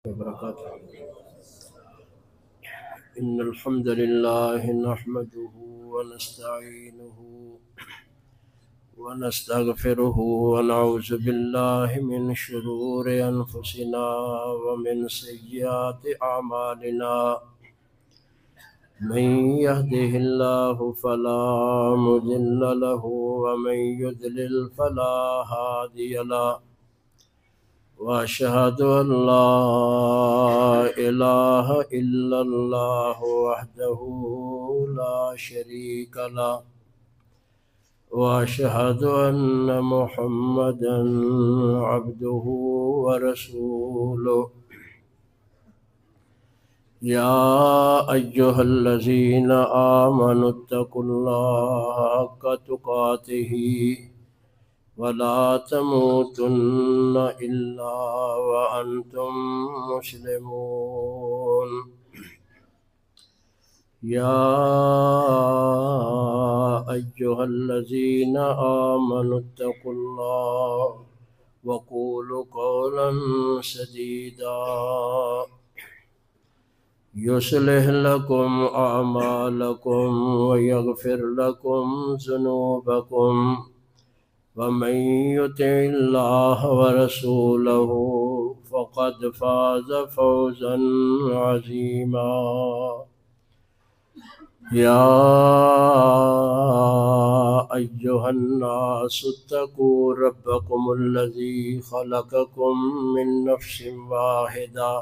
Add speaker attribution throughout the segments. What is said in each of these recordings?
Speaker 1: وبركاته. إن الحمد لله نحمده ونستعينه ونستغفره ونعوذ بالله من شرور أنفسنا ومن سيئات أعمالنا. من يهده الله فلا مضل له ومن يضلل فلا هادي له. وأشهد أن لا إله إلا الله وحده لا شريك له. وأشهد أن محمدا عبده ورسوله. يا أيها الذين آمنوا اتقوا الله حق تقاته ولا تموتن إلا وأنتم مسلمون. يا أيها الذين آمنوا اتقوا الله وقولوا قولا سديدا يصلح لكم أعمالكم ويغفر لكم ذنوبكم. ومن يطع الله ورسوله فقد فاز فوزا عظيما. يا أيها الناس اتقوا ربكم الذي خلقكم من نفس واحدة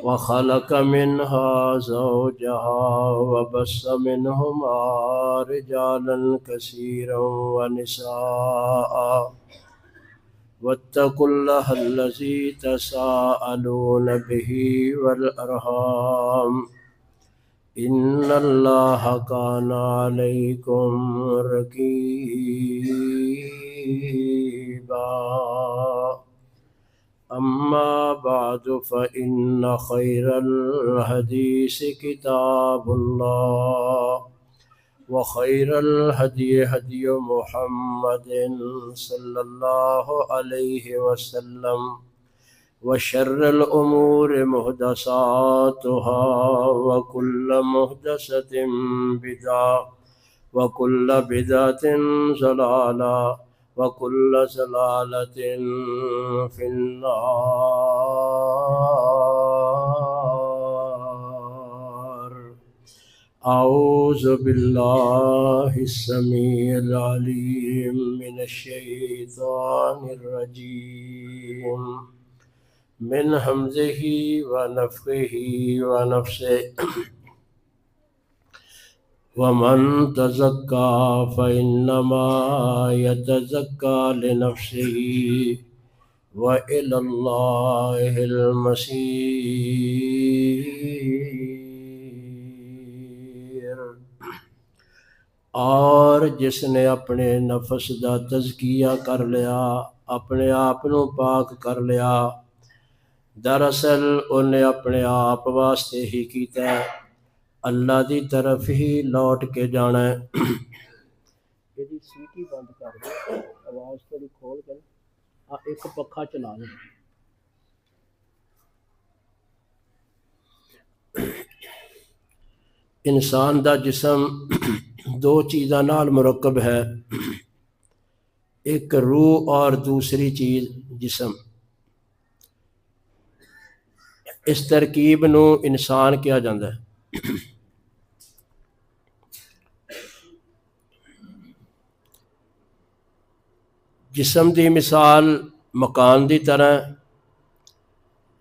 Speaker 1: وخلق منها زوجها وبث منهما رجالا كثيرا ونساء. واتقوا الله الذي تساءلون به والأرحام إن الله كان عليكم رقيبا. أما بعد فإن خير الحديث كتاب الله وخير الهدي هدي محمد صلى الله عليه وسلم وشر الأمور محدثاتها وكل محدثة بدعة وكل بدعة ضلالة وكل ضلالة في النار. أعوذ بالله السميع العليم من الشيطان الرجيم من همزه ونفخه ونفسه. ومن تزكى فإنما يتزكى لنفسه وإلى الله المصير. اور جس نے اپنے نفس دا تزکیہ کر لیا، اپنے آپ نو پاک کر لیا، دراصل انہیں اپنے آپ واسطے ہی کیتا ہے، اللہ دی طرف ہی لوٹ کے جانا ہے. یہ سیٹی بند کر دے، آواز تھوڑی کھول کر ایک پکھا چلا دے. انسان دا جسم دو چیزاں نال مرکب ہے، ایک روح اور دوسری چیز جسم. اس ترکیب نو انسان کہا جاندہ ہے. جسم دی مثال مکان دی طرح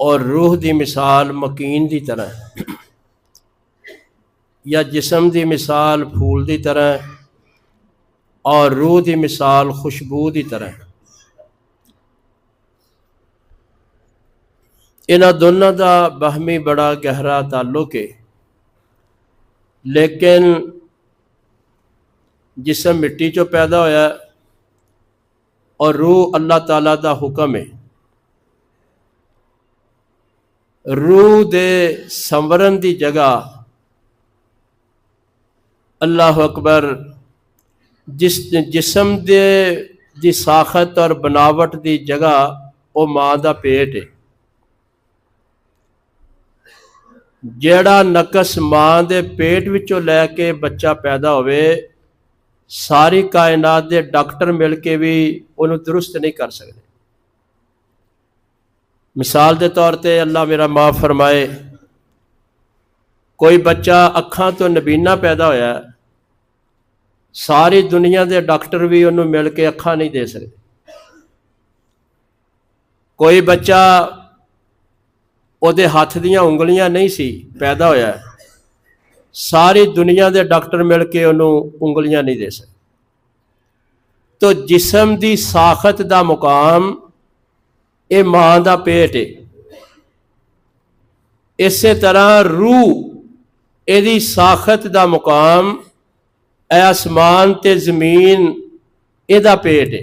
Speaker 1: اور روح دی مثال مکین دی طرح، یا جسم دی مثال پھول دی طرح اور روح دی مثال خوشبو دی طرح. انہاں دونوں دا باہمی بڑا گہرا تعلق ہے، لیکن جسم مٹی چو پیدا ہویا اور روح اللہ تعالیٰ دا حکم ہے. روح دے سنورن دی جگہ اللہ اکبر جسم دی ساخت اور بناوٹ دی جگہ وہ ماں دا پیٹ ہے. ਜਿਹੜਾ ਨਕਸ ਮਾਂ ਦੇ ਪੇਟ ਵਿੱਚੋਂ ਲੈ ਕੇ ਬੱਚਾ ਪੈਦਾ ਹੋਵੇ, ਸਾਰੀ ਕਾਇਨਾਤ ਦੇ ਡਾਕਟਰ ਮਿਲ ਕੇ ਵੀ ਉਹਨੂੰ ਦਰੁਸਤ ਨਹੀਂ ਕਰ ਸਕਦੇ। ਮਿਸਾਲ ਦੇ ਤੌਰ ਤੇ ਅੱਲਾ ਮੇਰਾ ਮਾਫ ਫਰਮਾਏ, ਕੋਈ ਬੱਚਾ ਅੱਖਾਂ ਤੋਂ ਨਬੀਨਾ ਪੈਦਾ ਹੋਇਆ, ਸਾਰੀ ਦੁਨੀਆ ਦੇ ਡਾਕਟਰ ਵੀ ਉਹਨੂੰ ਮਿਲ ਕੇ ਅੱਖਾਂ ਨਹੀਂ ਦੇ ਸਕਦੇ। ਕੋਈ ਬੱਚਾ ਉਹਦੇ ਹੱਥ ਦੀਆਂ ਉਂਗਲੀਆਂ ਨਹੀਂ ਸੀ, ਪੈਦਾ ਹੋਇਆ, ਸਾਰੀ ਦੁਨੀਆ ਦੇ ਡਾਕਟਰ ਮਿਲ ਕੇ ਉਹਨੂੰ ਉਂਗਲੀਆਂ ਨਹੀਂ ਦੇ ਸਕਦੇ। ਤੋ ਜਿਸਮ ਦੀ ਸਾਖਤ ਦਾ ਮੁਕਾਮ ਇਹ ਮਾਂ ਦਾ ਪੇਟ ਹੈ। ਇਸੇ ਤਰ੍ਹਾਂ ਰੂਹ, ਇਹਦੀ ਸਾਖਤ ਦਾ ਮੁਕਾਮ ਇਹ ਆਸਮਾਨ ਤੇ ਜ਼ਮੀਨ, ਇਹਦਾ ਪੇਟ ਹੈ।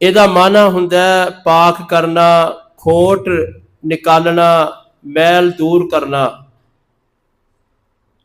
Speaker 1: ਇਹਦਾ ਮਾਨਾ ਹੁੰਦਾ ਪਾਕ ਕਰਨਾ, ਖੋਟ ਨਿਕਾਲਣਾ, ਮੈਲ ਦੂਰ ਕਰਨਾ।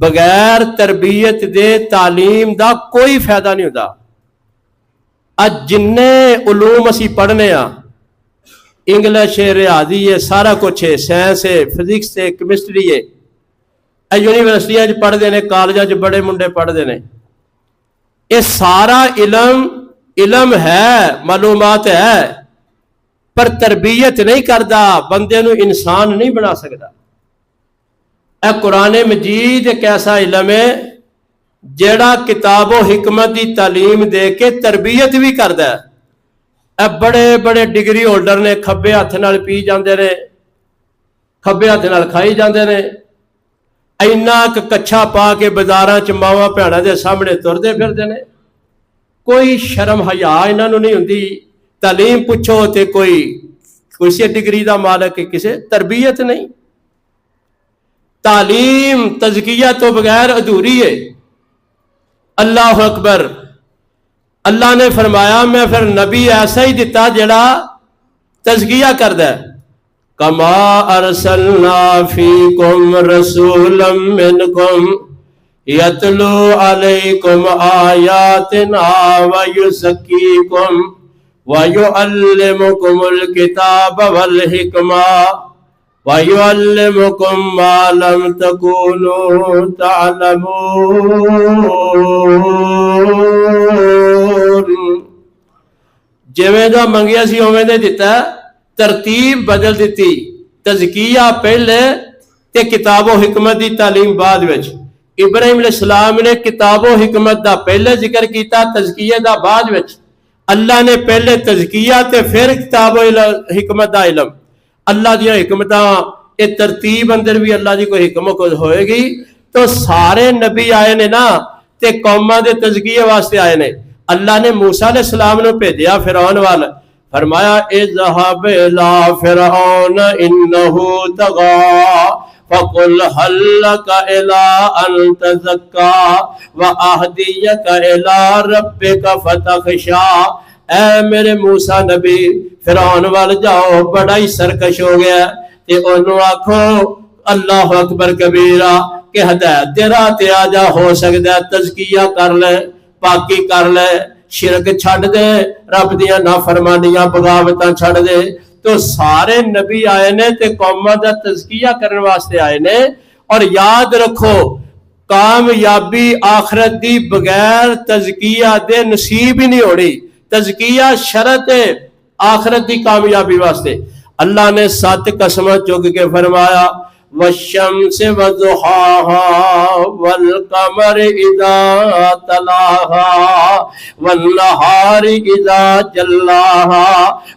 Speaker 1: بغیر تربیت دے تعلیم دا کوئی فائدہ نہیں ہوتا. اج جن علوم اسی پڑھنے ہاں، انگلش ہے، ریاضی ہے، سارا کچھ ہے، سائنس ہے، فزکس ہے، کیمسٹری ہے، یونیورسٹیاں پڑھتے ہیں، کالجاں بڑے منڈے پڑھتے ہیں. یہ سارا علم ہے، معلومات ہے، پر تربیت نہیں کرتا، بندے نو انسان نہیں بنا سکتا. اے قرآن مجید ایک ایسا علم ہے جیڑا کتاب و حکمت دی تعلیم دے کے تربیت بھی کردا ہے. اے بڑے بڑے ڈگری ہولڈر نے، کھبے ہاتھ نال پی جاندے نے، کھبے ہاتھ نال کھائی جاندے نے، اینا کچھا پا کے بازاراں چ ماواں بھیڑاں دے سامنے تردے پھردے نے. کوئی شرم حیا انہاں نوں نہیں ہوندی. تعلیم پوچھو تے کوئی کسی ڈگری دا مالک، کسی تربیت نہیں. تعلیم تزکیہ تو بغیر ادھوری ہے. اللہ اکبر. اللہ نے فرمایا میں پھر نبی ایسا ہی دیتا جڑا تزکیہ کردا ہے. کما ارسلنا فیکم رسولا منکم یتلو علیکم آیاتنا ویزکیکم وَيُعَلِّمُكُمُ الْكِتَابَ وَالْحِكْمَةَ وَيُعَلِّمُكُم مَّا لَمْ تَكُونُوا تَعْلَمُونَ. جویں دا منگیا سی اوویں دے دتا، ترتیب بدل دیتی. تزکیہ پہلے تے کتاب و حکمت دی تعلیم بعد وچ. ابراہیم علیہ السلام نے کتاب و حکمت دا پہلے ذکر کیتا، تزکیہ دا بعد وچ. اللہ نے پہلے تزکیہ تے پھر کتاب و حکمت دا علم. اللہ دیا حکمتاں یہ ترتیب اندر بھی اللہ دی کوئی حکمت ہوئے گی. تو سارے نبی آئے نے نا تے قوماں دے تزکیے واسطے آئے نے. اللہ نے موسیٰ علیہ السلام نے بھیجیا فرعون وال، فرمایا اذهب الى فرعون انه طغى فقل هل لك الى ان تزكى واهديك الى ربك فتخشى. اے میرے موسیٰ نبی فرعون وال جاؤ، بڑا ہی سرکش ہو گیا تے انہوں آکھو اللہ اکبر کبیرہ کہ ہدایت دے راہ تے آجا، ہو سکتا ہے تزکیہ کر لے، پاکی کر لے، شرک چھڑ دے، رب دیاں نافرمانیاں بغاوتاں چھڑ دے. تو سارے نبی آئے نے تے قوماں دا تزکیہ کرنے واسطے آئے نے. اور یاد رکھو کامیابی آخرت دی بغیر تزکیہ دے نصیب ہی نہیں ہو رہی. تزکیہ شرط ہے آخرت دی کامیابی واسطے. اللہ نے 7 قسمیں چک کے فرمایا والشمس وضحاها والقمر اذا تلاها والنهار اذا جلاها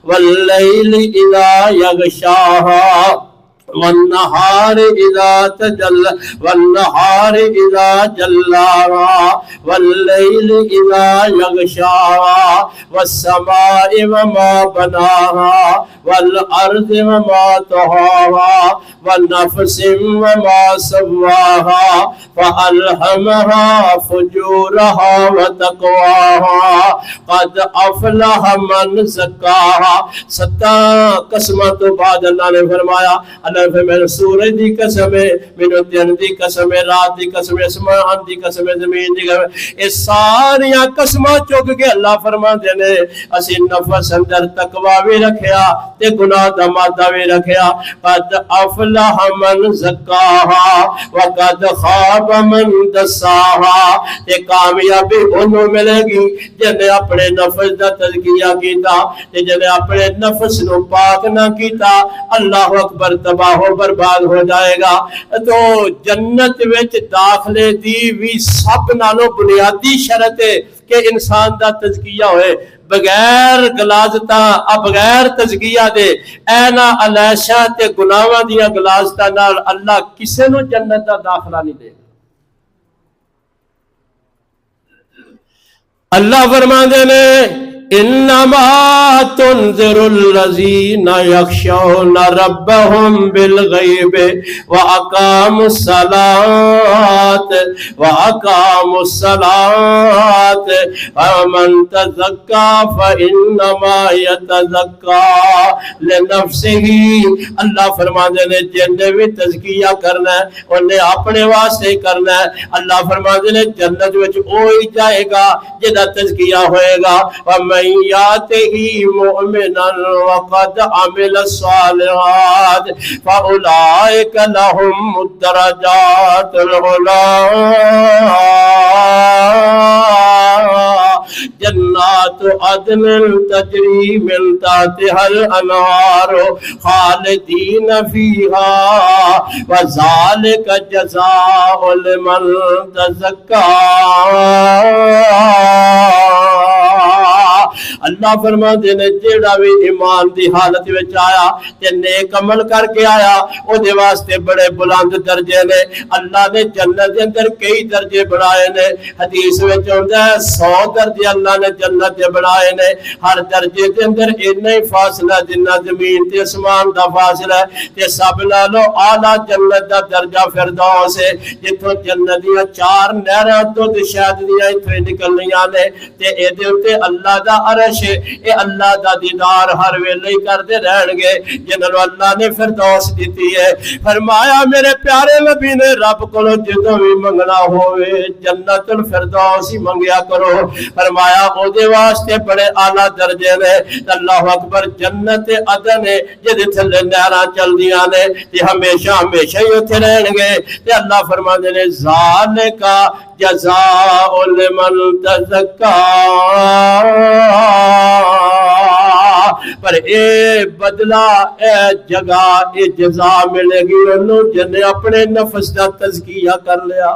Speaker 1: والليل اذا يغشاها والنهار اذا تجلى والنهار اذا جلاها والليل اذا يغشاها والسماء وما بناها والارض وما طحاها والنفس وما سواها فألهمها فجورها وتقواها قد افلح من زكاها. 7 قسموں تو بعد اللہ نے فرمایا، اللہ نے میرے سورج دی قسم ہے، میرے دن دی قسم ہے، رات دی قسم ہے، آسمان دی قسم ہے، زمین دی قسم ہے. یہ سارا قسماں چک کے اللہ فرماندے نے اسی نفس اندر تقوی بھی رکھیا تے گناہ دا مادہ بھی رکھیا. قد افلح من زکاها وقد خاب من دساها. تے کامیابی انہوں ملے گی جن نے اپنے نفس دا تزکیہ کیتا تے جن نے اپنے نفس نو پاک نہ کیتا. اللہ اکبر، تباہ و برباد ہو جائے گا. تو جنت وچ داخلے دی بھی سب نالوں بنیادی شرط ہے کہ انسان دا تزکیہ ہوئے. بغیر غلاظتاں بغیر تزکیہ دے اینا علیشہ تے گناہاں دیاں غلاظتاں نال اللہ کسے نو جنت دا داخلہ نہیں دے. اللہ فرماندے نے انما تنذر الذین یخشون ربهم بالغیب واقاموا الصلاۃ ومن تزکا فانما یتزکا لنفسہ۔ اللہ فرماندے نے جن نے بھی تزکیہ کرنا ہے انہیں اپنے واسطے کرنا ہے۔ اللہ فرماندے نے جنت وچ وہی جائے گا جدا تزکیہ ہوئے گا۔ ومن یاتہ مؤمنا وقد عمل الصالحات فاولئک لهم الدرجات العلی جنات عدن تجری من تحتها الانہار خالدین فیہا وذالک جزاء لمن تزکا۔ اللہ فرماندے نے جیڑا بھی ایمان دی حالت وچ آیا تے نیک عمل کر کے آیا او دے واسطے بڑے بلند درجے نے۔ اللہ نے جنت دے اندر کئی درجے بنائے نے۔ حدیث وچ ہوندا ہے 100 درجے اللہ نے جنت دے بنائے نے۔ ہر درجے دے اندر اتنا ہی فاصلہ جنہ زمین تے اسمان دا فاصلہ ہے تے سب نالوں اعلیٰ جنت دا درجہ فردوس ہے جتھوں جنت دیاں 4 نہراں دودھ شہد دیاں اتھے نکلنیاں نے تے اے دے اوتے اللہ دا عرش ہے۔ اے اللہ دا دیدار ہر ویلے کردے رہن گے جنہوں اللہ نے فردوس دیتی ہے۔ فرمایا میرے پیارے نبی نے رب کو جدوں بھی منگنا ہوئے جنت الفردوس ہی منگیا کرو۔ فرمایا او دے واسطے بڑے اعلیٰ درجے نے۔ اللہ اکبر، جنت عدن ہے جدے تھلے نہراں چلدیاں نے تے ہمیشہ ہمیشہ ہی اوتھے رہن گے تے اللہ فرماندے نے ذالک جزاء لمن تزکا۔ پر اے بدلہ اے جگہ اے جزا ملے گی انہوں جن نے اپنے نفس دا تزکیہ کر لیا۔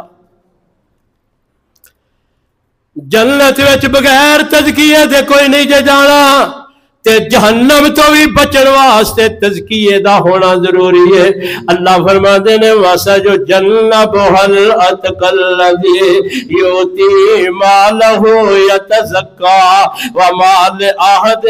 Speaker 1: جنت وچ بغیر تزکیے دے کوئی نہیں جے جانا تے جہنم تو بھی بچن واسطے تزکیے دا ہونا ضروری ہے۔ اللہ فرماتے نے وَسَيُجَنَّبُهَا الْأَتْقَى الَّذِي يُؤْتِي مَالَهُ يَتَزَكَّىٰ وَمَا لِأَحَدٍ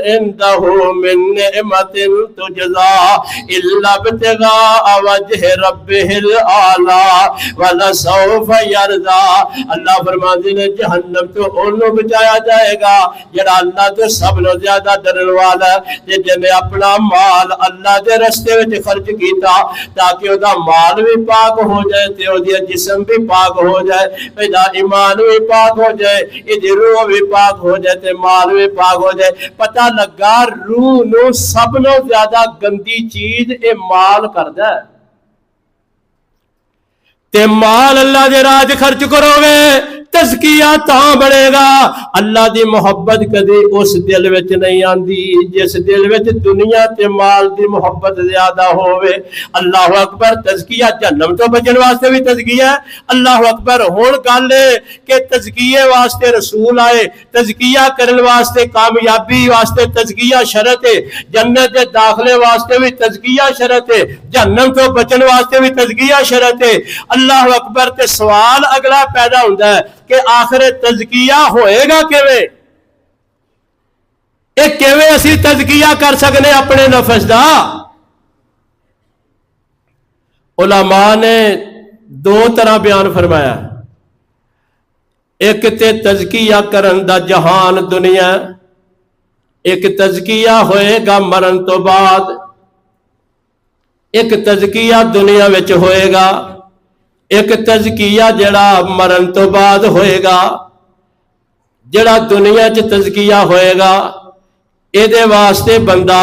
Speaker 1: عِندَهُ مِن نِّعْمَةٍ تُجْزَىٰ إِلَّا ابْتِغَاءَ وَجْهِ رَبِّهِ الْأَعْلَىٰ وَلَسَوْفَ يَرْضَىٰ۔ اللہ فرماتے نے جہنم تو انہوں بچایا جائے گا جڑا اللہ تو سب نو زیادہ ڈرن والا ہے جن نے اپنا مال اللہ دے رستے وچ خرچ کیتا تاکہ او دا مال بھی پاک ہو جائے تے او دی جسم بھی پاک ہو جائے، دا ایمان بھی پاک ہو جائے، دی روح بھی پاک ہو جائے تے مال بھی پاک ہو جائے۔ پتہ لگا روح نو سب نو زیادہ گندی چیز اے مال کردا ہے تے مال اللہ دے راہ خرچ کرو گے تزکیہ تاں بڑھے گا۔ اللہ دی محبت کدی اس دل وچ نہیں آندی جس دل وچ دنیا تے مال دی محبت زیادہ ہوئے۔ اللہ اکبر، تزکیہ جہنم تو بچن واسطے بھی تزکیہ ہے۔ اللہ اکبر، ہون گل ہے کہ تزکیے واسطے رسول آئے، تزکیہ کرن واسطے کامیابی واسطے تزکیہ شرط ہے، جنت دے داخلے واسطے بھی تزکیہ شرط ہے، جہنم تو بچن واسطے بھی تزکیہ شرط ہے۔ اللہ اکبر، تے سوال اگلا پیدا ہوندا ہے کہ آخر تزکیہ ہوئے گا کیویں؟ ایک کیویں اسی تزکیہ کر سکنے اپنے نفس دا؟ علماء نے 2 طرح بیان فرمایا، ایک تے تزکیہ کرن دا جہان دنیا، ایک تزکیہ ہوئے گا مرن تو بعد، ایک تزکیہ دنیا وچ ہوئے گا، ایک تزکیہ جڑا مرن تو بعد ہوئے گا۔ جڑا دنیا چ تزکیہ ہوئے گا اے دے واسطے بندہ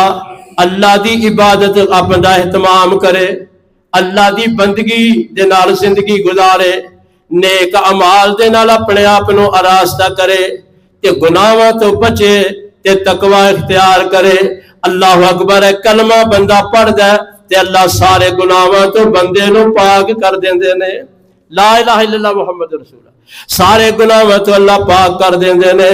Speaker 1: اللہ دی عبادت اپنا اہتمام کرے، اللہ دی بندگی دے نال زندگی گزارے، نیک اعمال دے نال اپنے آپ نو آراستہ کرے تے گناہاں تو بچے تے تقوی اختیار کرے۔ اللہ اکبر، کلمہ بندہ پڑھ دے تے اللہ سارے گناہاں تو بندے نو پاک کر دیندے نے۔ لا الہ الا اللہ محمد رسول اللہ سارے گناہاں تو اللہ پاک کر دیندے نے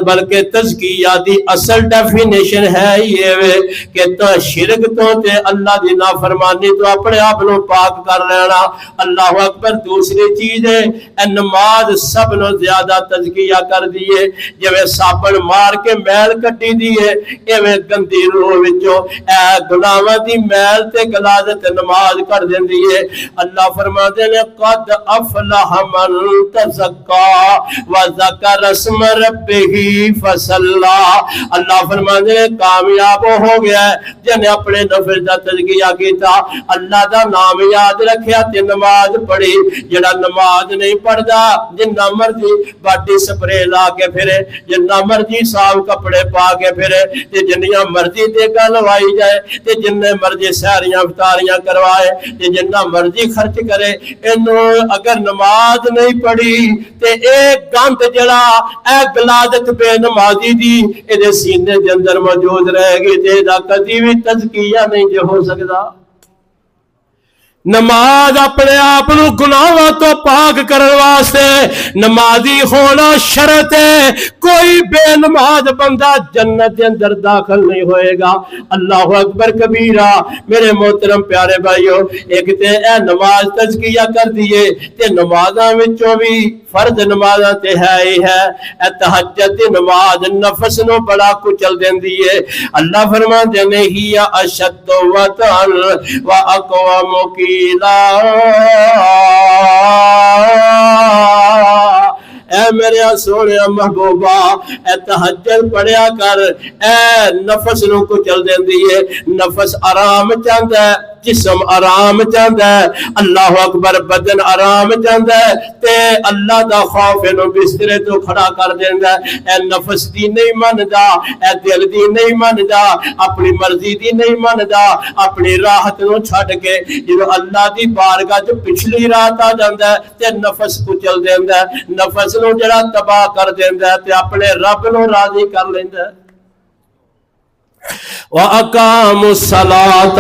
Speaker 1: بلکہ تزکیہ دی اصل ڈیفینیشن ہے یہ وے کہ تو شرک تو تے اللہ دی نافرمانی تو اپنے آپ نو پاک کر لینا اللہ اکبر دوسری چیز ہے اے نماز سب نو زیادہ تزکیہ کر دیئے جویں صابن مار کے میل کٹی دیئے ایویں گندی روح وچوں اے گناہاں دی میل تے غلاظت نماز کر دیندی ہے اللہ فرماتے نے قد افلح من تزکا وذکر اسم ربہ فصلی اللہ فرماتے ہیں کامیاب ہو گیا ہے جن نے اپنے نفس دا تزکیہ کیتا اللہ دا نام یاد رکھیا تے نماز پڑھی جڑا نماز نہیں پڑھدا جنہ مرضی باڈی سپرے لا کے پھرے جنہ مرضی صاف کپڑے پا کے پھرے تے جنیاں مرضی تے گل وائی جائے تے جننے مرضی سحریاں افطاریاں کروائے تے جنہ مرضی خرچ کرے انہوں اگر نماز نہیں پڑھی تے ایک گند جڑا اے غلاظت بے نمازی دی اے دے سینے دے اندر موجود رہے گی تے دا کدی بھی تزکیہ نہیں جو ہو سکدا نماز اپنے آپ نو گناہاں تو پاک کرنے واسطے نمازی ہونا شرط ہے کوئی بے نماز بندہ جنت کے اندر داخل نہیں ہوئے گا اللہ اکبر کبیرہ میرے محترم پیارے بھائیو ایک تے اے نماز تزکیہ کر دیئے تے نمازاں وچوں بھی فرض نمازاں تے ہے ہی ہے اے تہجد دی نماز نفس نو بڑا کچل دیندی ہے اللہ فرماتے نے ہی اشد وطن و اقوام کی اے میرے سونے محبوبہ اے تہجد پڑھیا کر اے نفس نو کچل دیندی ہے نفس آرام چاہتا ہے جسم آرام چاہتا ہے اللہ اکبر بدن آرام چاہتا ہے تے اللہ دا خوف انہوں بسترے تو کھڑا کر دیندا ہے اے نفس دی نہیں مندا اے دل دی نہیں مندا اپنی مرضی دی نہیں مندا اپنی راحت نو چھڈ کے جدوں اللہ دی بارگاہ جو پچھلی رات آ جاندا ہے تے نفس کچل دیندا ہے نفس نو جڑا تباہ کر دیندا ہے تے اپنے رب نو راضی کر لیندا ہے وَأَقَامُوا الصَّلَاةَ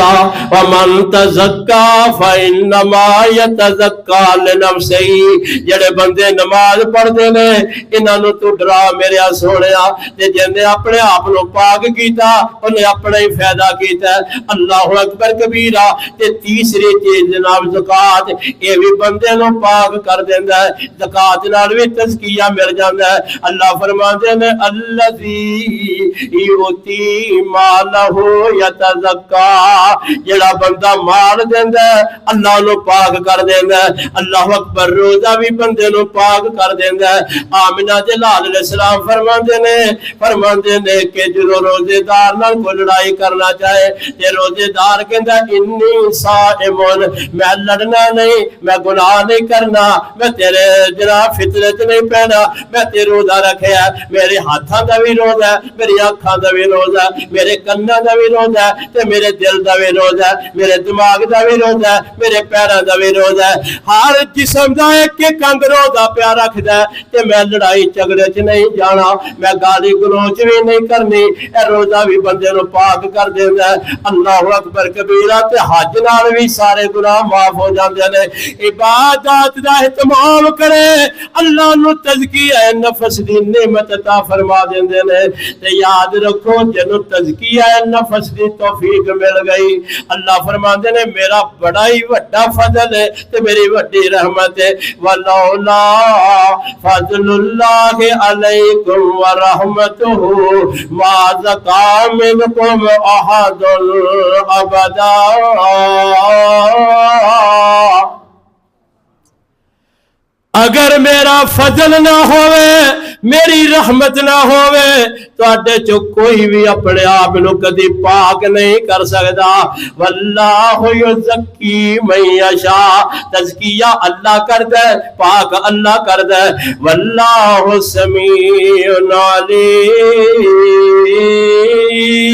Speaker 1: وَمَن تَزَكَّىٰ فَإِنَّمَا يَتَزَكَّىٰ لِنَفْسِهِ جڑے بندے نماز پڑھتے نے انہاں نو تو ڈرا میرے سونیا تے جن نے اپنے آپ نو پاک کیتا انہیں اپنا ہی فائدہ کیتا ہے اللہ اکبر کبیرہ تے تیسری چیز جناب زکات یہ بھی بندے نو پاک کر دیندا ہے زکات نال بھی تزکیہ مل جاندا ہے اللہ فرماتے نے الذی یؤتی مالہ یتزکا جڑا بندہ مال دیندا ہے اللہ نو پاک کر دیندا ہے اللہ اکبر روزہ بھی بندے نو پاک کر دیندا ہے آمنہ جلال علیہ السلام فرماندے نے کہ جو روزے دار نال کوئی لڑائی کرنا چاہے تے روزے دار کہندا انی صائمون میں لڑنا نہیں میں گناہ نہیں کرنا میں تیرے جناب فتنے چ نہیں پینا میں تے روزہ رکھیا میرے ہاتھاں دا بھی روزہ ہے میری اکھاں دا بھی روزہ ہے میرے کنا دا بھی روزہ ہے تے میرے دل دا بھی روزہ ہے میرے دماغ دا بھی روزہ ہے میرے پیراں دا بھی روزہ ہے ہر جسم دا ایک ایک انگ روزہ پیا رکھدا ہے تے میں لڑائی جھگڑے چ نہیں جانا میں گالی گلوچ بھی نہیں کرنی اے روزہ بھی بندے نو پاک کر دیندا ہے اللہ اکبر کبیرہ تے حج نال بھی سارے گناہ معاف ہو جاندے نے عبادات دا اہتمام کرے اللہ نو تزکیہ نفس دی نعمت عطا فرما دیندے نے تے یاد رکھو جنوں تزکیہ نفس دی توفیق مل گئی اللہ فرماندے نے میرا بڑا ہی بڑا فضل ہے تے میری بڑی رحمت ہے ولولا فضل اللہ علیکم ورحمتہ ما زکا منکم احد ابدا اگر میرا فضل نہ ہوئے میری رحمت نہ ہوئے تو اڈے چو کوئی بھی اپنے آپ نو کدی پاک نہیں کر سکتا واللہ یزکی من یشاء تزکیہ اللہ کردا ہے پاک اللہ کردا ہے واللہ سمیع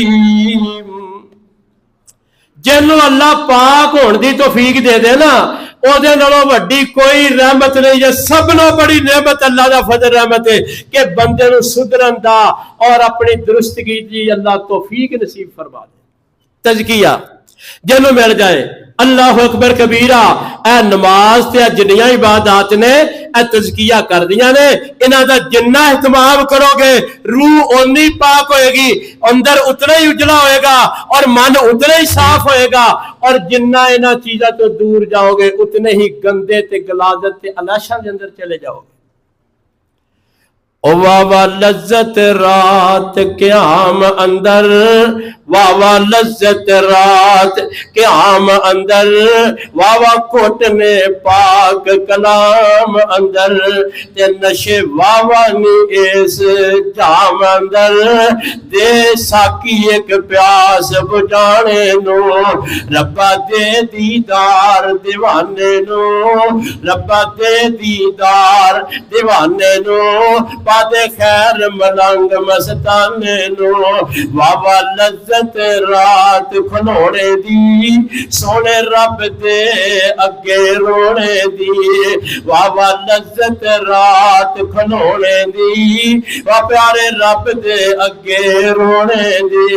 Speaker 1: علیم جنوں اللہ پاک ہون دی توفیق دے دے نا او دے نالوں وڈی کوئی رحمت نہیں ہے سب نو بڑی نعمت اللہ دا فضل رحمت ہے کہ بندے نو سدھرن دا اور اپنی درستگی دی اللہ توفیق نصیب فرما دے تزکیہ جنوں مل جائے اللہ اکبر کبیرہ۔ اے نماز تے جنیاں عبادات نے اے تزکیہ کر دیا نے، انہاں دا جنہ اہتمام کرو گے روح اونی پاک ہوئے گی، اندر اتنا ہی اجلا ہوئے گا اور من اتنا ہی صاف ہوئے گا، اور جنہ انہاں چیزاں تو دور جاؤ گے اتنے ہی گندے تے غلاظت تے علاشاں دے اندر چلے جاؤ گے۔ واہ لذت رات قیام اندر، واہ لذت رات قیام اندر، واہ کوٹنے پاک کلام اندر، تے نشے واہ نی اس جام اندر، دے ساکی ایک پیاس بجانے نو، ربا دے دیدار دیوانے نو، ربا دے دیدار دیوانے نو، پادے خیر ملنگ مستانے نو، واہ لذت رات کھلونے دی، سونے رب دے اگے رونے دی، واہ لذت رات کھلونے دی، واہ پیارے رب دے اگے رونے دی،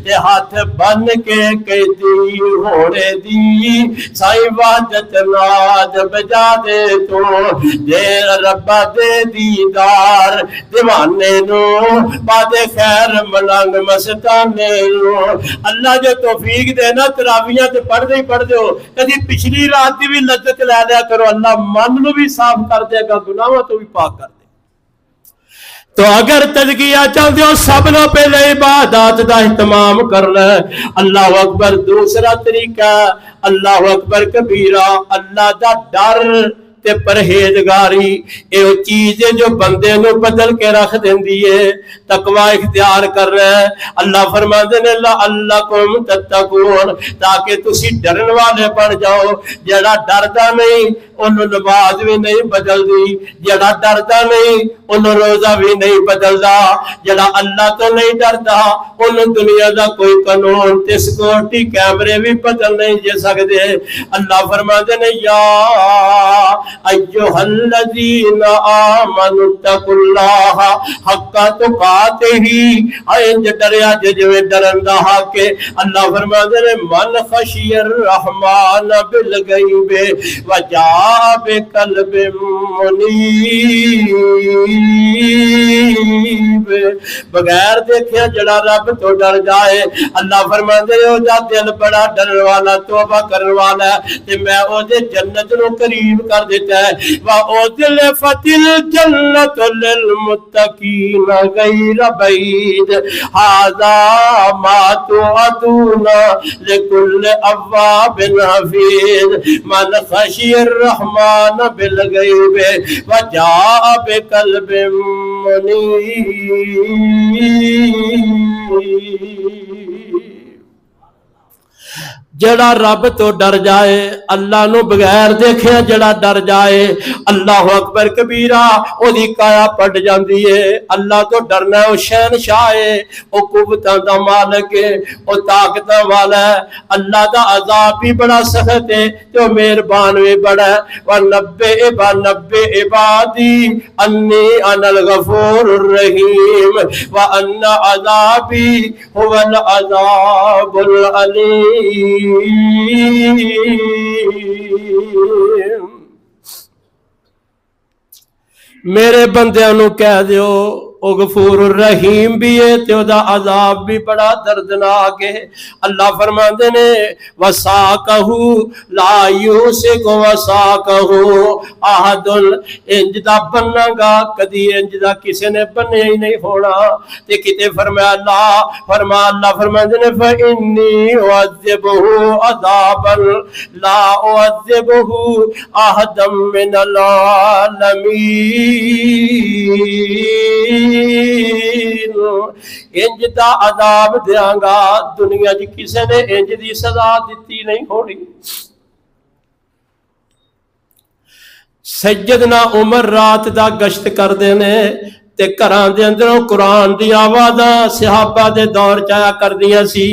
Speaker 1: تے ہاتھ بن کے قیدی ہونے دی، سائی وحدت ناد بجا دے تو، دے ربا دے دیدار دیوانے نو، پادے خیر ملنگ مستانے نو۔ اللہ جو توفیق دے نا تراویاں تے پڑھ دے ہو، کدی پچھلی رات دی بھی لذت لے لیا کرو، اللہ من نو بھی صاف کر دے گا، گناہوں تو بھی پاک کر دے۔ تو اگر تزکیہ چاہتے ہو سب نو پہلے عبادات دا اہتمام کر لے۔ اللہ اکبر۔ دوسرا طریقہ اللہ اکبر کبیرہ، اللہ دا ڈر تے پرہیزگاری، اے وہ چیز ہے جو بندے نو بدل کے رکھ دیندی ہے۔ تقوی اختیار کر رہے ہیں، اللہ فرماندے نے لعلکم تتقون، تاکہ تسی ڈرن والے بن جاؤ۔ جڑا ڈردا نہیں انہوں نماز بھی نہیں بدل دی، جڑا ڈردا نہیں انہوں روزہ بھی نہیں بدلدا، جڑا اللہ تو نہیں ڈردا انہوں دنیا دا کوئی قانون تے سیکورٹی کیمرے بھی بدل نہیں جے سکدے۔ اللہ فرماندے نے یا ایھا الذین آمنوا اتقوا اللہ حق تقاتہ، انج ڈریا جے ڈرن دا حق ہے۔ اللہ فرماندے نے من خشی الرحمن بالغیب وجاء بقلب منیب، بغیر دیکھیا جڑا رب تو ڈر جائے، اللہ فرماندے نے او دا دل بڑا ڈرن والا توبہ کرن والا ہے، تے میں او دے جنت نو قریب کر دیتا ہے۔ وَأُزْلِفَتِ الْجَنَّةُ لِلْمُتَّقِينَ غَيْرَ بَعِيدٍ هَذَا مَا تُوعَدُونَ لِكُلِّ أَوَّابٍ حَفِيظٍ مَنْ خَشِيَ الرَّحْمَنَ بِالْغَيْبِ وَجَاءَ بِقَلْبٍ مُنِيبٍ۔ جڑا رب تو ڈر جائے، اللہ نو بغیر دیکھے جڑا ڈر جائے، اللہ اکبر کبیرہ، او دی کایا پڑ جاندی ہے۔ اللہ تو ڈرنا او شہنشاہ ہے، او قوتاں دا مالک ہے، او طاقتاں والا ہے۔ اللہ دا عذاب بھی بڑا سخت ہے تے او مہربان بھی بڑا ہے۔ وَنَبِّئْ عِبَادِي أَنِّي أَنَا الْغَفُورُ الرَّحِيمُ وَأَنَّ عَذَابِي هُوَ الْعَذَابُ الْأَلِيمُ۔ میرے بندیاں نو کہہ دیو او غفور الرحیم بھی ہے تے او دا عذاب بھی بڑا دردناک ہے۔ اللہ فرماندے نے وساقہ لا یوسق وساقہ احد، انج دا بننا گا کدی انج دا کسے نے بنیا ہی نہیں ہونا۔ تے کتے فرمایا اللہ فرماندے نے فإنی اعذبہ عذابا لا اعذبہ احدا من العالمین، انج دا عذاب دیاں گا دنیا جی کسے نے انج دی سزا دیتی نہیں ہونی۔ سیدنا عمر رات دا گشت کر دینے تے گھراں دے اندروں قرآن دی آوازاں صحابہ دے دور چ آیا کردیاں سی۔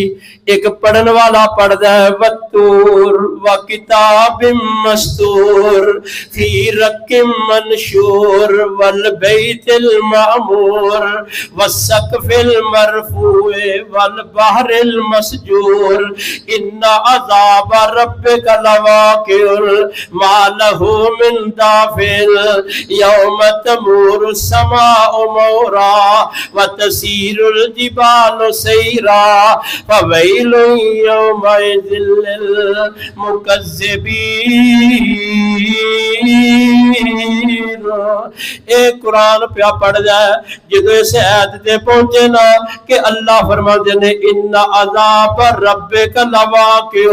Speaker 1: ایک پڑھن والا پڑھدا ہے والطور وکتاب مستور فی رق منشور والبیت المعمور والسقف المرفوع والبحر المسجور ان عذاب ربک لواقع ما له من دافع یوم تمور السماء مورا وتسیر الجبال سیرا فویل یومئذ للمکذبین۔ اے قرآن پیا پڑھ جائے جدو اس آیت تے پہنچے نا کہ اللہ فرماتے نے ان عذاب ربک لواقع،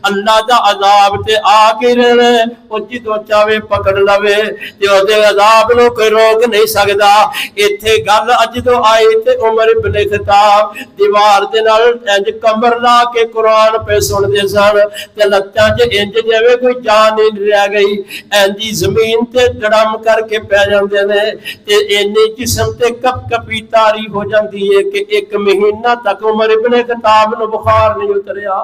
Speaker 1: اللہ دا عذاب تے آ کے رہنا، او جدو چاہے پکڑ لوے تے او دے عذاب نو کوئی روک نہیں سکدا۔ ایتھے گل جدو آئی تے عمر بن خطاب دیوار دے نال انج کمر لا کے قرآن پہ سن دے سن تے لتاں چ انج جویں کوئی جان نہیں رہ گئی، انجی زمین تے ڈڑم کر کے پہ جاندے نے تے اینی جسم تے کپ کپی تاری ہو جاندی ہے کہ ایک مہینہ تک عمر ابن خطاب نو بخار نہیں اتریا۔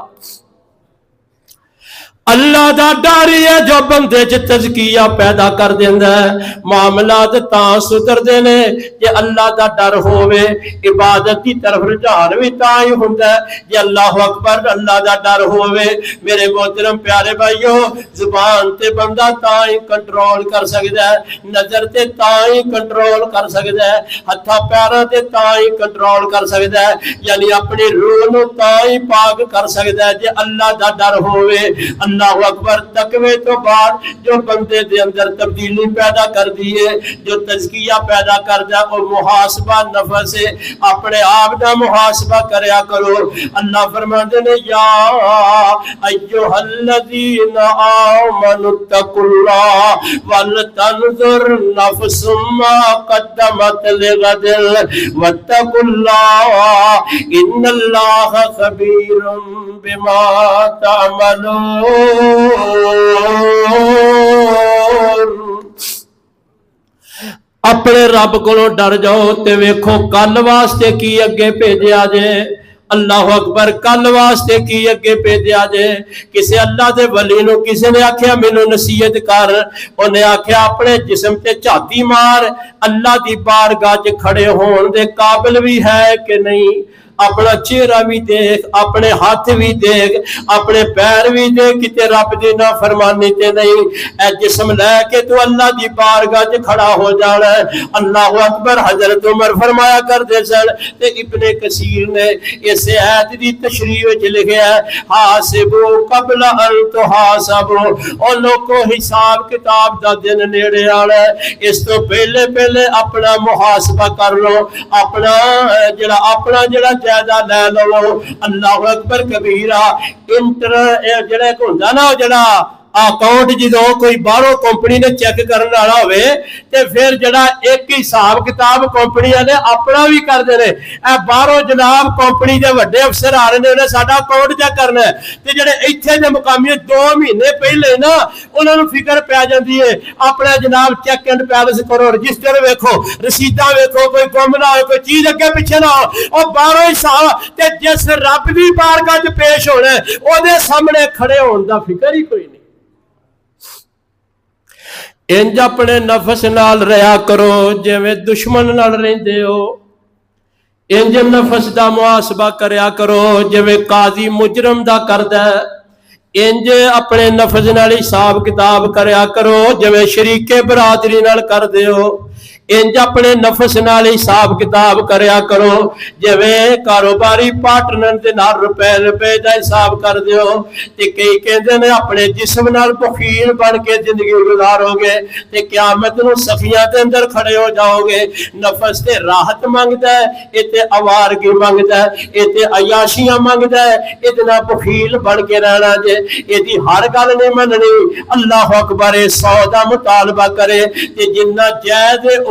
Speaker 1: اللہ دا ڈر ہے جو بندے چ تزکیہ پیدا کر دیندا ہے، معاملات تاں سدھردے نے جے اللہ دا ڈر ہووے، عبادت دی طرف رجحان وی تاں ہی ہوندا ہے جے اللہ اکبر اللہ دا ڈر ہووے۔ میرے محترم پیارے بھائیو، زبان تے بندہ تاں ہی کنٹرول کر سکدا ہے، نظر تے تاں ہی کنٹرول کر سکدا ہے، ہتھاں پیراں تے تاں ہی کنٹرول کر سکدا ہے، یعنی اپنی روح نو تاں ہی پاک کر سکدا ہے جے اللہ دا ڈر ہووے۔ اللہ اکبر۔ تقوی تو بعد جو بندے دے اندر تبدیلی پیدا کر دیئے، جو تزکیہ پیدا کر دا، وہ محاسبہ نفس ہے، اپنے آپ دا محاسبہ کریا کرو۔ اللہ فرماتے نے یا ایھا الذین آمنوا اتقوا اللہ ولتنظر نفس ما قدمت لغد واتقوا اللہ ان اللہ خبیر بما تعملون۔ اپنے رب کو ڈر جاؤ تے ویکھو کل واسطے کی اگے بھیجیا جے۔ اللہ اکبر۔ کل واسطے کی اگے بھیجیا جے۔ کسے اللہ دے ولی نو کسے نے آکھیا مینوں نصیحت کر، اونے آکھیا اپنے جسم تے جھاتی مار، اللہ دی بارگاہ وچ کھڑے ہون دے قابل بھی ہے کہ نہیں۔ اپنا چہرہ بھی دیکھ، اپنے ہاتھ بھی دیکھ، اپنے پیر بھی دیکھ، کتے رب دی نافرمانی تے نہیں۔ اے جسم لے کے تو اللہ دی بارگاہ تے کھڑا ہو جانا ہے۔ اللہ اکبر۔ حضرت عمر فرمایا کرتے سن تے ابن کثیر نے اس آیت دی تشریح وچ لکھیا ہے حاسبو قبل ان تحاسبو، او لوگو حساب کتاب دا دن نیڑے آنا ہے، اس تو پہلے اپنا محاسبہ کر لو، اپنا جڑا جائزہ لے لو۔ اللہ اکبر کبیرہ۔ انٹر جڑا ہوندا نا جڑا اکاؤنٹ جدو کوئی باہروں کمپنی نے چیک کرنے والا ہوئے تے پھر جڑا ایک حساب کتاب کمپنی نے اپنا بھی کرتے ہیں۔ اے باہروں جناب کمپنی دے وڈے افسر آ رہے ہیں ساڈا اکاؤنٹ چیک کرنا ہے تے جڑے ایتھے دے مقامی 2 مہینے پہلے نا انہاں نوں فکر پی جاندی ہے اپنا جناب چیک اینڈ بیلنس کرو، رجسٹر ویکھو، رسیداں ویکھو، کوئی گم نہ ہو، کوئی چیز اگے پیچھے نہ ہو۔ اور باہروں حساب تے جس رب دی بارگاہ وچ پیش ہونا ہے او دے سامنے کھڑے ہون دا فکر ہی کوئی نہیں۔ انج اپنے نفس نال رہیا کرو جویں دشمن نال رہندے ہو، انج نفس دا محاسبہ کریا کرو جویں قاضی مجرم دا کردا ہے، انج اپنے نفس نال حساب کتاب کریا کرو جویں شریک برادری نال کردے ہو، انج اپنے نفس نال حساب کتاب کریا کرو جویں کاروباری پارٹنر دے نال روپے دا حساب کر دیو۔ تے کئی کہندے نے اپنے جسم نال بخیل بن کے زندگی گزارو گے تے قیامت نو صفیاں دے اندر کھڑے ہو جاؤ گے۔ نفس تے راحت منگدا ہے، اے تے آوارگی منگدا ہے، اے تے عیاشیاں منگدا ہے، اے تے بخیل بن کے رہنا جے، اے دی ہر گل نہیں مننی۔ اللہ اکبر۔ 100 دا مطالبہ کرے تے جنہ جائز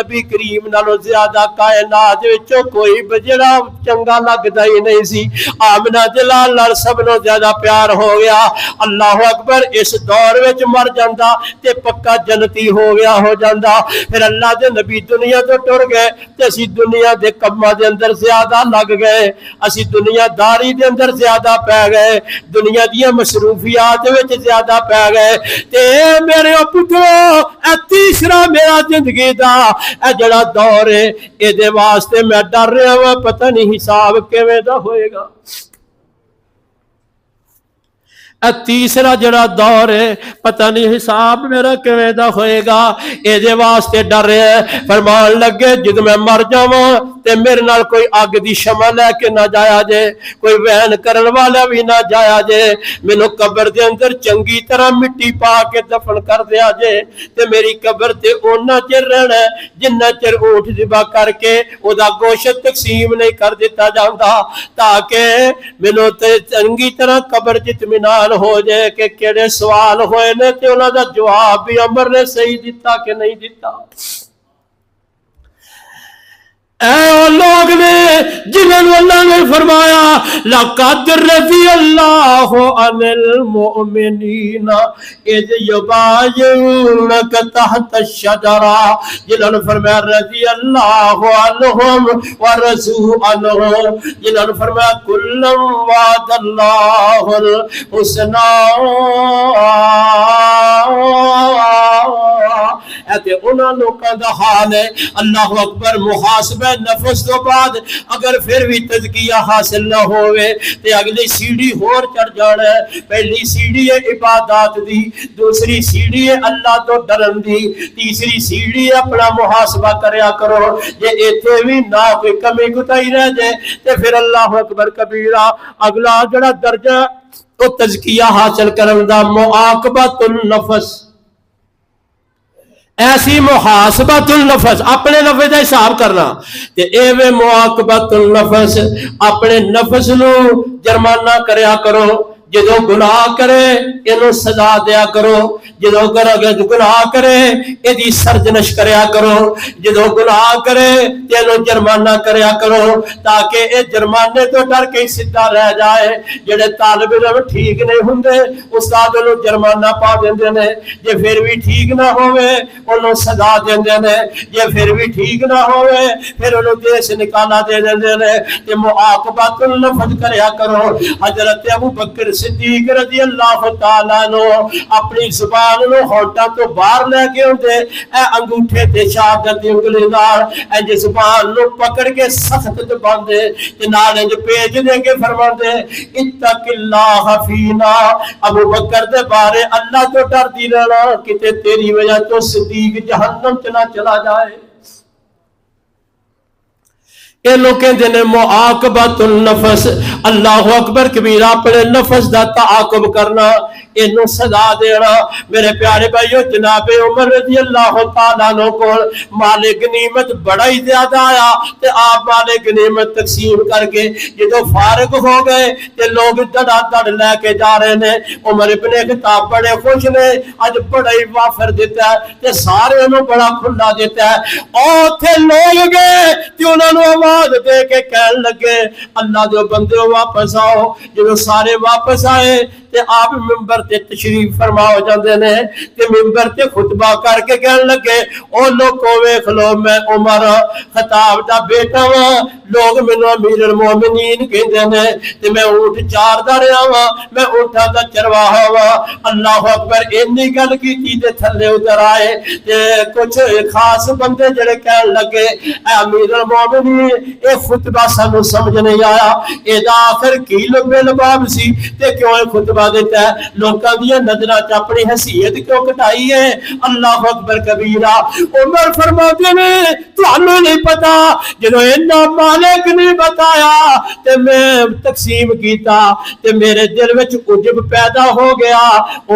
Speaker 1: نبی کریم نالوں زیادہ کائنات وچوں کوئی بجڑا چنگا لگدا ہی نہیں سی. آمنہ جلال نال سب نوں زیادہ پیار ہو گیا. اللہ اکبر. اس دور وچ مر جاندا تے پکا جنتی ہو گیا ہو جاندا. پھر اللہ دے نبی دنیا تو ٹر گئے تے اسی دنیا دے کماں دے اندر زیادہ لگ گئے, اسی دنیا داری دے اندر زیادہ پی گئے, دنیا دیاں مصروفیات وچ زیادہ پی گئے. تے میرے پترو اے تیسرا میرا زندگی دا اے جڑا دور ہے اے دے واسطے میں ڈر رہا ہاں, پتہ نہیں حساب کیویں دا ہوئے گا. تیسرا جڑا دور ہے پتہ نہیں حساب میرا کیویں دا ہوئے گا, اے دے واسطے ڈر رہے ہیں. فرمان لگے جد میں مر جاواں تے میرے نال کوئی اگ دی شمع لے کے نہ جایا جے, کوئی وہن کرن والا بھی نہ جایا جے, مینوں قبر دے اندر چنگی طرح مٹی پا کے دفن کر دیا جے تے میری قبر تے اونہ چر رہنا ہے جنہ چر اونٹ ذبح کر کے او دا گوشت تقسیم نہیں کر دیتا جاندا, تاکہ مینوں تے چنگی طرح قبر تے اطمینان ہو جائے کہ کیڑے سوال ہوئے نے تے انہاں دا جواب بھی عمر نے صحیح دیتا کہ نہیں دیتا. اے لوگ نے جنہوں نے اللہ نے فرمایا لَقَدْ رَضِيَ اللَّهُ عَنِ الْمُؤْمِنِينَ اِذْ يُبَايِعُونَكَ تَحْتَ الشَّجَرَةِ, جنہوں نے فرمایا رضی اللہ عنہم ورضوا عنہ, جنہوں نے فرمایا کُلًّا وعد اللہ الحسنى. ایتے انہاں لوکاں دا حال ہے. اللہ اکبر. محاسبہ نفس تو بعد اگر پھر بھی تزکیہ حاصل نہ ہوئے تے اگلی سیڑھی ہور چڑھ جانا ہے. پہلی سیڑھی ہے عبادات دی, دوسری سیڑھی ہے اللہ تو ڈرن دی, تیسری سیڑھی ہے اپنا محاسبہ کریا کرو. جے ایتھے بھی نہ کوئی کمی کوتاہی رہ جائے تے پھر اللہ اکبر کبیرہ. اگلا جڑا درجہ او تزکیہ حاصل کرن دا معاقبۃ النفس, ایسی محاسبۃ النفس, اپنے نفس کا حساب کرنا. تے ایویں معاقبۃ النفس, اپنے نفس نو جرمانہ کریا کرو. جدو گناہ کرے اینو سزا دیا کرو, جدو گناہ کرے ایدی سرجنش کریا کرو, جدو گناہ کرے اینو جرمانہ کریا کرو, تاکہ اے جرمانے تو ڈر کے سدھا رہ جائے. جڑے طالب علم ٹھیک نہیں ہوندے استاد انہوں جرمانہ پا دیندے نے, جے پھر بھی ٹھیک نہ ہوئے انہوں سزا دیندے نے, جے پھر بھی ٹھیک نہ ہوئے پھر انہوں دیس نکالا دے دیندے نے. تے معاقبۃ النفس کریا کرو. حضرت ابو بکر صدیق رضی اللہ تعالیٰ نو اپنی زبان نو ہونٹاں تو باہر لے کے ہوندے, اے انگوٹھے تے شہادت دی انگلی نال اے زبان نو پکڑ کے سخت دباندے تے نال انج پیج دے کے فرماندے اتق اللہ فینا. ابو بکر دے بارے اللہ تو ڈر دی رہنا کتے تیری وجہ تو صدیق جہنم چ نہ چلا جائے. اے لوگ کہندے نے معاقبۃ النفس. اللہ اکبر کبیرہ. اپنے نفس دا تعاقب کرنا, اینو سزا دینا. میرے پیارے بھائیو, جناب عمر رضی اللہ تعالیٰ عنہ کو مال غنیمت بڑا ہی زیادہ آیا تے آپ مال غنیمت تقسیم کر کے جدو فارغ ہو گئے تے لوگ دڑا دڑ لے کے جا رہے نے. عمر ابن خطاب بڑے خوش نے, اج بڑا ہی وافر دیتا ہے تے سارے انہوں بڑا کھلا دیتا ہے. اور تھے لوگ گئے تے انہوں نے آواز دے کے کہن لگے اللہ دے بندے واپس آؤ. جب سارے واپس آئے تے آپ ممبر تے تشریف فرما ہو جاندے نے تے ممبر تے خطبہ کر کے کہن لگے او لوگوں ویکھ لو میں عمر خطاب دا بیٹا ہاں, لوگ مینوں امیر المومنین کہندے نے تے میں اونٹ چاردا رہیا ہاں, میں اونٹاں دا چرواہا ہاں. اللہ اکبر. اینی گل کیتی تے تھلے اتر آئے تے کچھ خاص بندے جڑے کہن لگے اے امیر المومنین اے خطبہ سانو سمجھ نہیں آیا, اے دا آخر کی لبے لباب سی تے کیوں اے خطبہ دیتا ہے, لوکاں دیاں نظراں چ اپنی حیثیت کیوں کٹائی ہے. اللہ اکبر کبیرہ. عمر فرماتے نے تانوں نہیں پتا جدوں اینا مالک نے بتایا تے میں تقسیم کیتا تے میرے دل وچ عجب پیدا ہو گیا.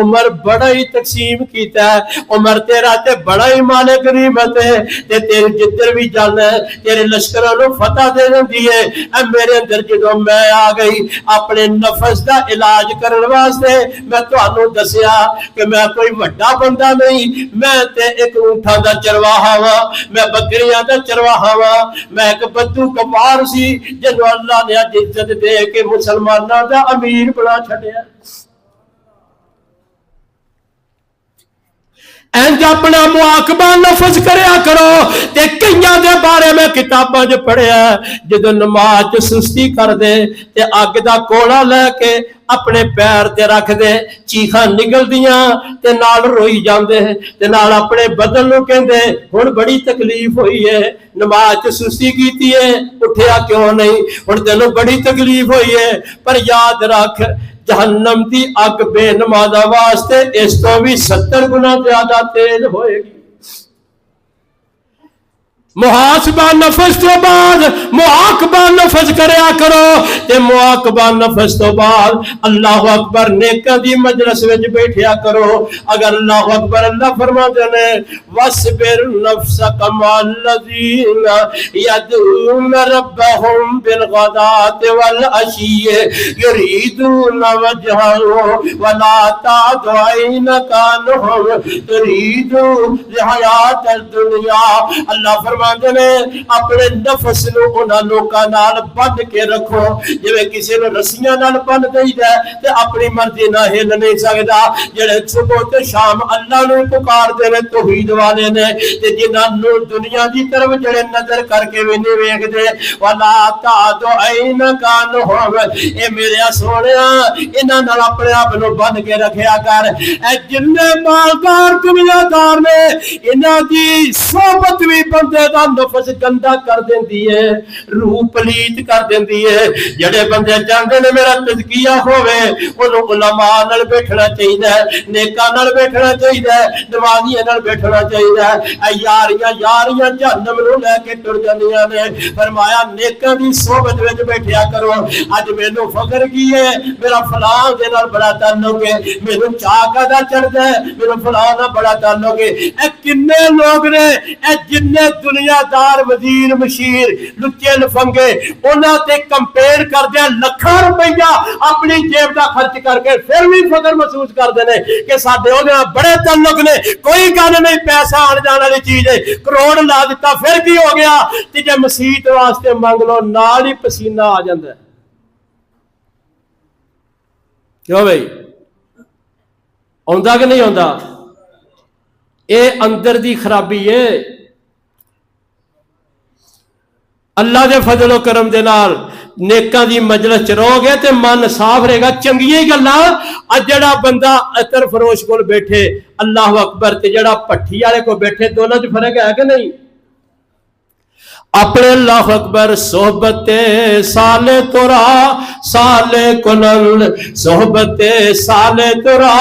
Speaker 1: عمر بڑا ہی تقسیم کیتا ہے, عمر تیرا تے بڑا ہی مالک غنیمت ہے تے تیرے جدھر بھی جانا ہے تیرے لشکراں نو فتح دے دیندی ہے. اے میرے اندر جدوں میں آ گئی اپنے نفس دا علاج کرن واسطے میں تانوں دسیا کہ میں کوئی وڈا بندہ نہیں، میں تے ایک اونٹاں دا چرواہا وا، میں بکریاں دا چرواہا وا، میں ایک بدو کفار سی جنوں اللہ نے اج عزت دے کے مسلماناں دا امیر بنا چھڈیا۔ انج اپنا مواقبہ لفظ کریا کرو۔ تے کئیاں دے بارے میں کتاباں جو پڑھیا جدوں نماز سستی کر دے تے اگ دا کوڑا لے کے اپنے پیر تے رکھ دے، چیخاں نکل دیاں تے نال روئی جاندے تے نال اپنے بدن نو کہندے ہن بڑی تکلیف ہوئی ہے، نماز سستی کیتی ہے، اٹھیا کیوں نہیں، ہن تینوں بڑی تکلیف ہوئی ہے۔ پر یاد رکھ جہنم دی اگ بے نمازاں واسطے اس تو بھی 70 گنا زیادہ تیز ہوئے گی۔ محاسبہ نفس تو بعد معاقبہ نفس کریا کرو، تے معاقبہ نفس تو بعد اللہ اکبر نیکاں دی مجلس وچ بیٹھیا کرو۔ اگر اللہ اکبر اللہ فرماتے ہیں وَاصْبِرْ نَفْسَكَ مَعَ الَّذِينَ يَدْعُونَ رَبَّهُمْ بِالْغَدَاةِ وَالْعَشِيِّ يُرِيدُونَ وَجْهَهُ وَلَا تَعْدُ عَيْنَكَ عَنْهُمْ تُرِيدُ الْحَيَاةَ الدُّنْيَا۔ اللہ فرماتے ہیں اپنے نفس نو انہاں لوکاں نال بند کے رکھو جویں کسی نو رسیاں نال بند دئی جائے تے اپنی مرضی نال ہل نہیں سکدا، جڑے صبح تے شام اللہ نو پکار دے نے توحید والے نے تے جنہاں نو دنیا دی طرف جڑے نظر کر کے وی نہیں ویکھدے ولا تعد عینک عنہم، اے میرے سونیا انہاں نال اپنے آپ نو بند کے رکھیا کر۔ اے جنے مالدار دنیا دار نے انہاں دی صحبت وی بندے دا نفس گندا کر دیندی ہے، روح پلیت کر دیندی ہے۔ جڑے بندے چاہندے نے میرا تزکیہ ہوے انہوں علماء نال بیٹھنا چاہیے، نیکاں نال بیٹھنا چاہیے، نمازیاں نال بیٹھنا چاہیے۔ اے یاریاں جہنم نو لے کے ٹر جاندیاں نے۔ فرمایا نیکاں دی صحبت وچ بیٹھیا کرو۔ اج مینوں فخر کی ہے میرا فلاں دے نال بڑا تعلق ہے، مینوں چاہ دا چڑھدا ہے میرا فلاں نال بڑا تعلق ہے۔ اے کنے لوگ نے اے جنے دنیا دار وزیر مشیر لچے لفنگے انہاں تے کمپیئر کردے لکھاں روپیہ اپنی جیب دا خرچ کر کے پھر بھی فخر محسوس کردے نے کہ ساڈے اودے نال بڑے تعلق نے، کوئی گل نہیں، پیسہ آن جان والی چیز ہے، کروڑ لا دتا پھر کی ہو گیا، تے جے مسیت واسطے منگ لو نال ہی پسینہ آ جاندا ہے۔ کیوں بھائی آندا کہ نہیں آندا؟ اے اندر دی خرابی ہے۔ اللہ دے فضل و کرم دے نال نیکاں دی مجلس چ رہو گے تے من صاف رہے گا، چنگیاں گلاں۔ اج جڑا بندہ عطر فروش کول بیٹھے اللہ اکبر تے جڑا پٹھی والے کو بیٹھے دونوں چ فرق ہے کہ نہیں؟ اپنے اللہ اکبر صحبت سال ترا سال کنند، صحبت سال ترا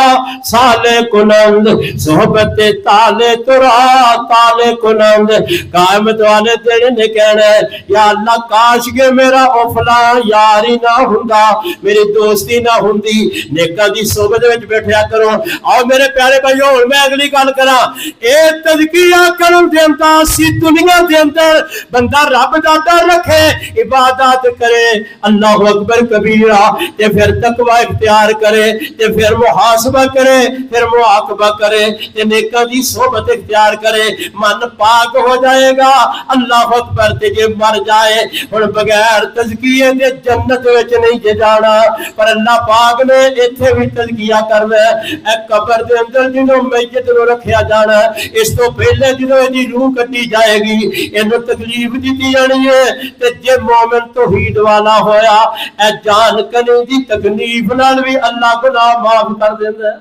Speaker 1: سال کنند، صحبت تال ترا تال کنند۔ قیامت والے دن نے کہنا ہے یا اللہ کاش کے میرا او فلاں یار ہی نہ ہوندا، میری دوستی نہ ہوندی۔ نیکاں دی صحبت وچ بیٹھیا کرو۔ آؤ میرے پیارے بھائیو میں اگلی گل کراں، اے تزکیہ کرن دے اندر سی دنیا دے اندر بندہ رب دا ڈر رکھے، عبادت کرے اللہ اکبر کبیرہ، تے پھر تقوی اختیار کرے، تے پھر محاسبہ کرے، پھر معاقبہ کرے، تے نیکاں دی صحبت اختیار کرے، من پاک ہو جائے گا۔ اللہ اکبر تے جے مر جائے ہن بغیر تزکیے دے جنت وچ نہیں جے جانا، پر اللہ پاک نے ایتھے بھی تزکیہ کرنا ہے۔ اے قبر دے اندر جنوں میت نو رکھیا جانا ہے، اس تو پہلے جدوں دی روح کٹی جائے گی اینو تکلیف دتی جانی ہے، تے جے مومن توحید والا ہویا اے جان کنی دی تکلیف نال بھی اللہ گناہ معاف کر دیندا ہے۔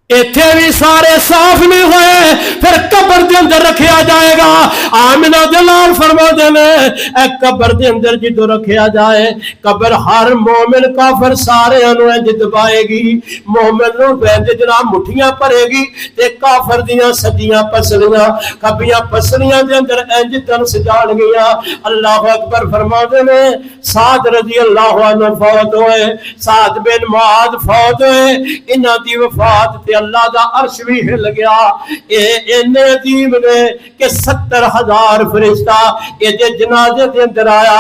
Speaker 1: ایتھے بھی سارے صاف نہیں ہوئے، پھر قبر دے اندر رکھیا جائے گا۔ آمنہ دلال فرما دینے اے قبر دے اندر جدو رکھیا جائے، قبر ہر مومن کافر سارے انو انج دبائے گی، مومن نو بیندے جناب مٹھیاں پرے گی، تے کافر دیاں سجیاں پسلیاں کبیاں پسلیاں دے اندر انج تن سجان گیا۔ اللہ اکبر فرما دینے سعد رضی اللہ عنہ فوت ہوئے، سعد بن معاذ فوت ہوئے، انہاں دی وفات تے اللہ دا عرش بھی ہل گیا. اینے عظیم نے کہ 70,000 فرشتہ یہ جنازے دے اندر آیا.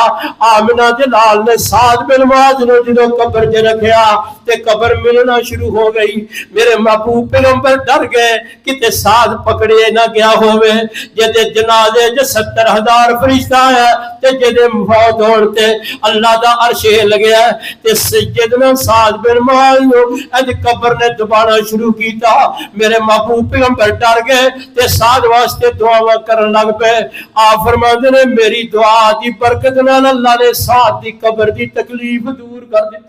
Speaker 1: آمنہ دے لال نے سعد بن معاذ نو جدوں قبر چ رکھیا تے قبر ملنا شروع ہو گئی. میرے محبوب پیغمبر ڈر گئے کہ سعد پکڑے نہ گیا ہوئے جدے جنازے 70,000 فرشتہ ہے تے جدے موت ہون تے اللہ دا عرش ہل گیا تے سیدنا سعد بن معاذ نو اج قبر نے دبانا شروع کیتا. میرے محبوب پیغمبر ڈر گئے تے سعد واسطے دعاواں کرن لگ پے. آپ فرماندے نے میری دعا دی برکت نال اللہ نے سعد دی قبر دی تکلیف دور کر دی.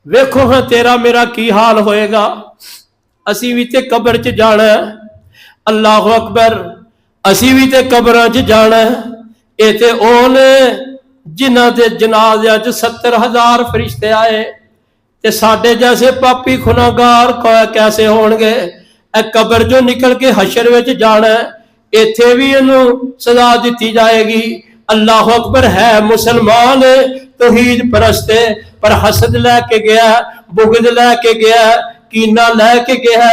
Speaker 1: ویکھو ہاں تیرا میرا کی حال ہوئے گا. اسی بھی تے قبر چ جانا ہے. اللہ اکبر. اسی بھی تے قبراں چ جانا ہے. اے تے او نے جنہاں دے جنازیاں چ 70,000 فرشتے آئے تے ساڈے جیسے پاپی خناگار کیسے ہون گے. اے قبر جو نکل کے حشر وچ جانا ہے. ایتھے بھی اینوں سزا دتی جائے گی. اللہ اکبر. ہے مسلمان توحید پرست پر حسد لے کے گیا, بغض لے کے گیا, کینہ لے کے گیا.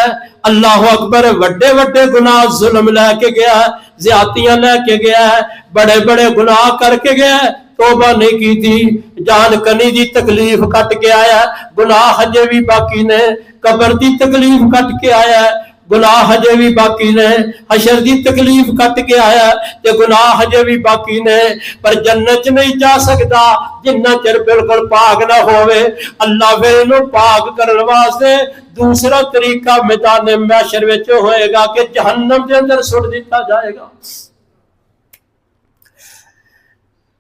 Speaker 1: اللہ اکبر. وڈے وڈے گناہ ظلم لے کے گیا, زیادتیاں لے کے گیا, بڑے بڑے گناہ کر کے گیا, توبہ نہیں کی تھی, جان کنی دی تکلیف کٹ کے آیا. گناہ ہجے بھی باقی نے, قبر دی تکلیف کٹ کے آیا, گناہ ہجے بھی باقی نے, حشر دی تکلیف کٹ کے آیا تے گناہ ہجے بھی باقی نے. پر جنت نہیں جا سکتا جنہ چر بالکل پاک نہ ہوئے. اللہ پھر انہوں پاک کرنے واسطے دوسرا طریقہ میدان محشر وچ ہوئے گا کہ جہنم دے اندر سٹ دیتا جائے گا.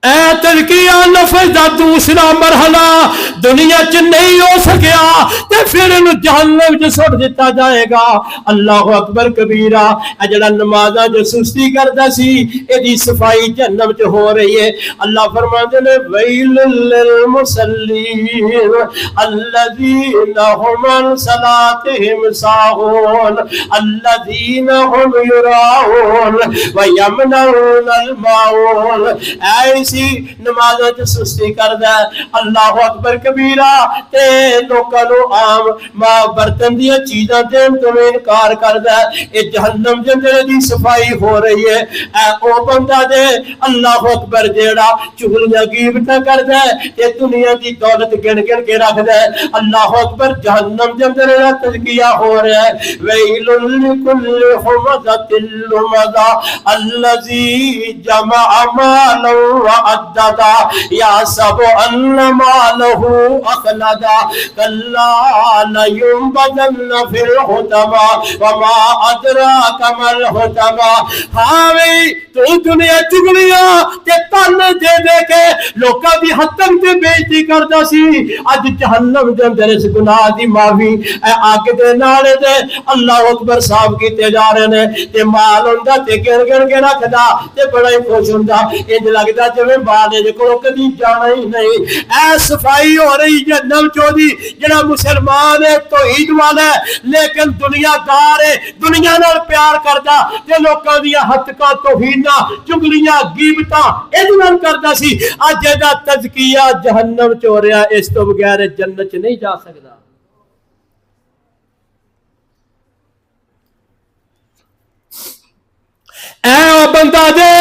Speaker 1: اے تزکیہ نفس دا دوسرا مرحلہ دنیا چ نہیں ہو سکیا تے پھر انہوں جہنم چ سٹ دیتا جائے گا. اللہ اکبر کبیرہ. اے جڑا نمازاں جو سستی کردا سی ایدی صفائی جہنم چ ہو رہی ہے. اللہ فرماندے نے ویل للمصلین الذین هم عن صلاتهم ساہون الذین هم یراؤون ویمنعون الماعون. ایسی نمازت سستی کردا ہے. اللہ اکبر کبیرہ. تے لوکاں نو عام ماں برتن دی چیزاں دین تو انکار کردا ہے. اے جہنم دے اندر دی صفائی ہو رہی ہے. اے او بندہ دے اللہ اکبر جیڑا چغلیاں غیبتاں کردا ہے تے دنیا دی دولت گن گن کے رکھدا ہے. اللہ اکبر. جہنم دے اندر دا تزکیہ ہو رہا ہے. ویل لکل ہمزۃ لمزہ الذی جمع مالا عددا یحسب ان مالہ اخلدا کلا لینبذن فی الحطمہ وما ادراک ما الحطمہ. ہاں بھئی تو دنیا چگلیاں تے تن دے دے کے لوکاں دی حتم تے بےزتی کردا سی. اج جہنم دے اندر اس گناہ دی معافی اے اگ دے نالے دے اللہ اکبر صاحب کیتے جا رہے نے تے مال ہوندا تے گن گن کے رکھدا تے بڑا ہی خوش ہوندا. انج لگدا جویں بالے کو کدی جانا ہی نہیں. اے صفائی ہو رہی جہنم چودی. جڑا مسلمان ہے توحید والا ہے لیکن دنیا دار ہے, دنیا نال پیار کردا تے لوکاں دی ہتکاں توہیناں چگلیاں غیبتاں ایں نال کردا سی. اج دا تزکیہ جہنم چ ہو رہا. اس تو بغیر جنت چ نہیں جا سکدا. اے او بندہ دے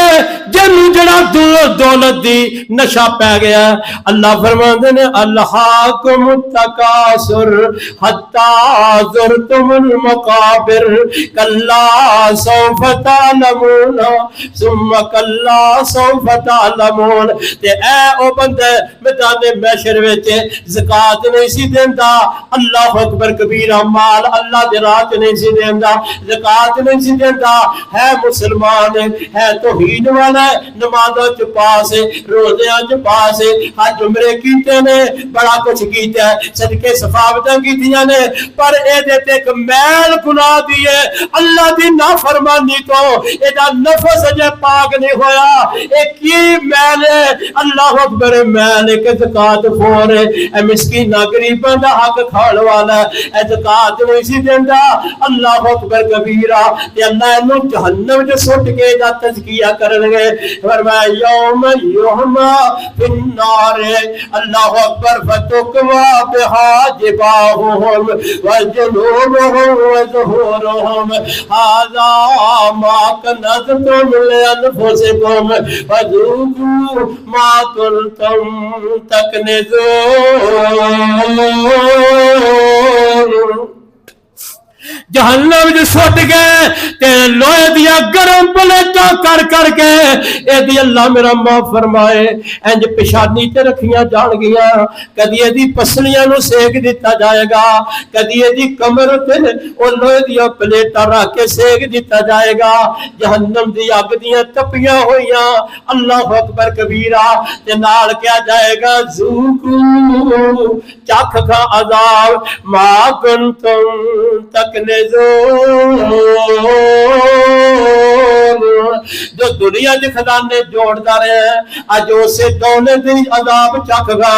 Speaker 1: جنوں جڑا دولت دی نشہ پہ گیا. اللہ فرماندے نے الہاکم التکاثر حتی زرتم المقابر کلا سوف تعلمون ثم کلا سوف تعلمون. تے اے او بندے میدان محشر وچ زکات نہیں سی دیندا. اللہ اکبر کبیرہ. مال اللہ دے راہ تے نہیں سی دیندا, زکات نہیں سی دیندا. ہے مسلمان ہے توحید والا ہے, نمازوں چ پاس ہے, روزیاں چ پاس ہے, حج عمرے کیتے نے, بڑا کچھ کیتا ہے, صدقے صفاوتاں کیتیاں نے, پر اے دے تے ایک میل گناہ دی ہے اللہ دی نافرمانی تو. اے دا نفس اجے پاک نہیں ہویا. اے کی میل ہے؟ اللہ اکبر. میل ہے کہ زکات فور ہے. اے مسکین غریباں دا حق کھان والا ہے, اے زکات نہیں سی دیندا. اللہ اکبر کبیرہ. تے اللہ اینو جہنم وچ سٹ کے دا تزکیہ کرن گے. فرمایا یوم یحما فی النار اللہ اکبر فتقوا بہا جباہہم وجنوبہم وظہورہم ھذا ما کنزتم لانفسکم فذوقوا ما کنتم تکنزون۔ جہنم جو سٹ گئے تے لوہے دیا گرم پلیٹاں کر کر کے اے دی اللہ میرا معاف فرمائے انج پیشانی تے رکھیاں جان گیا، کدی اے دی پسلیاں نو سیک دیتا جائے گا، کدی اے دی کمر تے او لوہے دیا پلیٹاں رکھ کے سیک دیتا جائے گا۔ جہنم دی اگ دیاں تپیاں ہویاں اللہ اکبر کبیرہ تے نال کیا جائے گا ذوقوا چکھ کھا عذاب ما کنتم تکنزون۔ جو دنیا کے خزانے جوڑتا رہے اج اسے دونے دی عذاب چکھ گا۔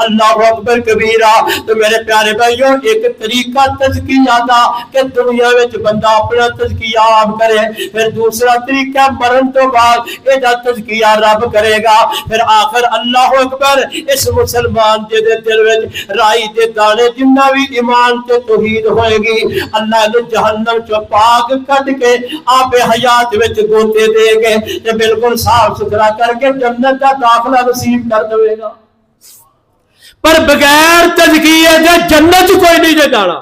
Speaker 1: اللہ اکبر کبیرہ۔ تو میرے پیارے بھائیوں ایک طریقہ تزکیہ دا کہ دنیا وچ بندہ اپنا تزکیہ آپ کرے، پھر دوسرا طریقہ مرن تو بعد ایدا تزکیہ رب کرے گا، پھر آخر اللہ اکبر اس مسلمان دے دل وچ رائی دے دانے جنہ بھی ایمان تے توحید ہوئے گی اللہ نے جہنم چو پاک کٹ کے آپ حیات وچ گوتے دے گے تے بالکل صاف ستھرا کر کے جنت کا داخلہ نصیب کر دے گا۔ پر بغیر تزکیے دے جنت کوئی نہیں دے جانا۔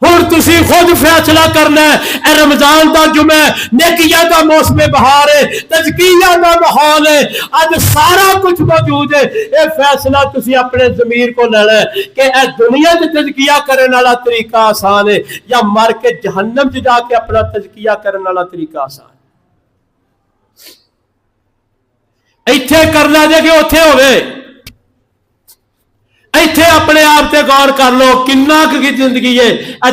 Speaker 1: ہن تسی خود فیصلہ کرنا ہے۔ اے رمضان دا جمعہ نیکیاں دا موسم بہار ہے، تزکیہ دا ماحول ہے، اج سارا کچھ موجود ہے۔ اے فیصلہ تسی اپنے ضمیر کو لینا ہے کہ اے دنیا دے تزکیہ کرنے والا طریقہ آسان ہے یا مر کے جہنم چ جا کے اپنا تزکیہ کرنے والا طریقہ آسان ہے۔ ایتھے کرنا دے کہ اوتھے ہوئے، ایتھے اپنے آپ تے غور کر لو کنا کی زندگی ہے،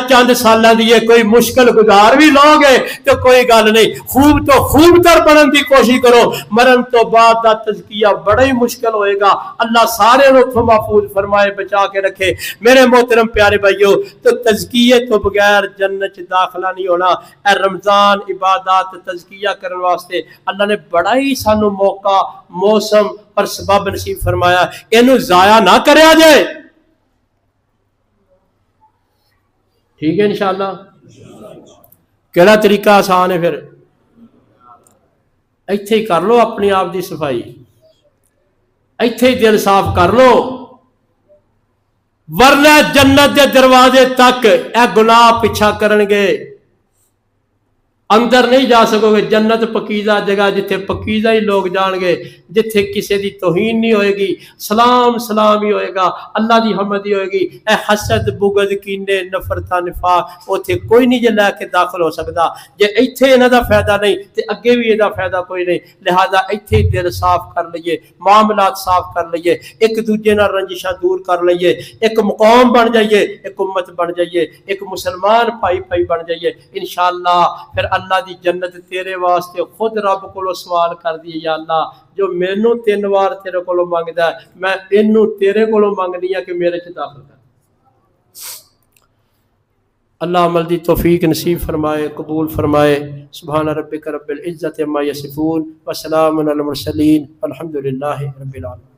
Speaker 1: چند سالاں دی ہے، کوئی مشکل گزار بھی لو گے تو کوئی گل نہیں، خوب تو خوب تر بنن دی کوشش کرو، مرن تو بعد دا تزکیہ بڑا ہی مشکل ہوئے گا۔ اللہ سارے کو محفوظ فرمائے، بچا کے رکھے۔ میرے محترم پیارے بھائیو، تو تزکیے تو بغیر جنت داخلہ نہیں ہونا۔ اے رمضان عبادات تزکیہ کرنے واسطے اللہ نے بڑا ہی سانو موقع، موسم اور سبب نصیب فرمایا، اینو ضائع نہ کریا جائے۔ ٹھیک ہے انشاءاللہ۔ کیڑا طریقہ آسان ہے؟ پھر ایتھے ہی کر لو اپنی آپ دی صفائی، ایتھے ہی دل صاف کر لو، ورنہ جنت دے دروازے تک اے گناہ پیچھا کرن گے، اندر نہیں جا سکو گے۔ جنت پکیزہ جگہ جتھے پکیزہ ہی لوگ جان گے، جتھے کسی دی توہین نہیں ہوئے گی، سلام سلام ہی ہوئے گا، اللہ دی حمد ہی ہوئے گی۔ اے حسد بغض کینے نفرتہ نفاق اوتھے کوئی نہیں جے لے کے داخل ہو سکتا۔ جے ایتھے انہاں دا فائدہ نہیں تے اگے بھی دا فائدہ کوئی نہیں، لہذا ایتھے دل صاف کر لئیے، معاملات صاف کر لئیے، ایک دوجے نال رنجشاں دور کر لئیے، ایک مقام بن جائیے، ایک امت بن جائیے، ایک مسلمان پائی پائی بن جائیے۔ انشاءاللہ پھر اللہ دی جنت تیرے واسطے خود رب کو سوال کر دیے، یا اللہ جو مینوں 3 وار تیرے کو مانگدا ہے میں اینوں تیرے کو مانگنی ہے کہ میرے چ داخل کر۔ اللہ عمل دی توفیق نصیب فرمائے، قبول فرمائے۔ سبحان ربک رب العزت عما یصفون وسلام علی المرسلین والحمد للہ رب العالمین۔